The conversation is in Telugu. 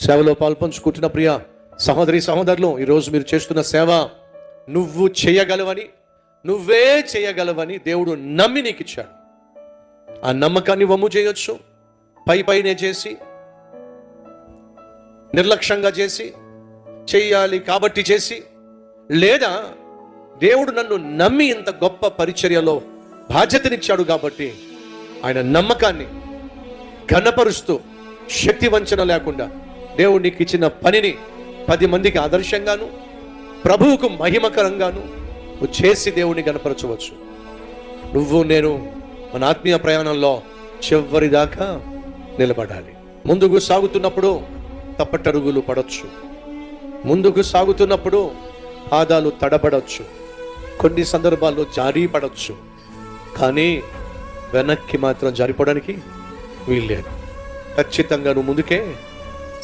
సేవలో పాల్పంచుకుంటున్న ప్రియ సహోదరి సహోదరులు, ఈరోజు మీరు చేస్తున్న సేవ నువ్వు చేయగలవని, నువ్వే చేయగలవని దేవుడు నమ్మి నీకు ఇచ్చాడు. ఆ నమ్మకాన్ని వమ్ము చేయొచ్చు, పైనే చేసి, నిర్లక్ష్యంగా చేసి, చెయ్యాలి కాబట్టి చేసి, లేదా దేవుడు నన్ను నమ్మి ఇంత గొప్ప పరిచర్యలో బాధ్యతనిచ్చాడు కాబట్టి ఆయన నమ్మకాన్ని ఘనపరుస్తూ శక్తి వంచన లేకుండా దేవుడు నీకు ఇచ్చిన పనిని 10 మందికి ఆదర్శంగాను, ప్రభువుకు మహిమకరంగాను నువ్వు చేసి దేవుడిని గణపరచవచ్చు. నువ్వు నేను మన ఆత్మీయ ప్రయాణంలో చివరి దాకా నిలబడాలి. ముందుకు సాగుతున్నప్పుడు తప్పటడుగులు పడవచ్చు, ముందుకు సాగుతున్నప్పుడు పాదాలు తడబడవచ్చు, కొన్ని సందర్భాల్లో జారి పడవచ్చు, కానీ వెనక్కి మాత్రం జారిపోవడానికి వీల్లేదు. ఖచ్చితంగా నువ్వు ముందుకే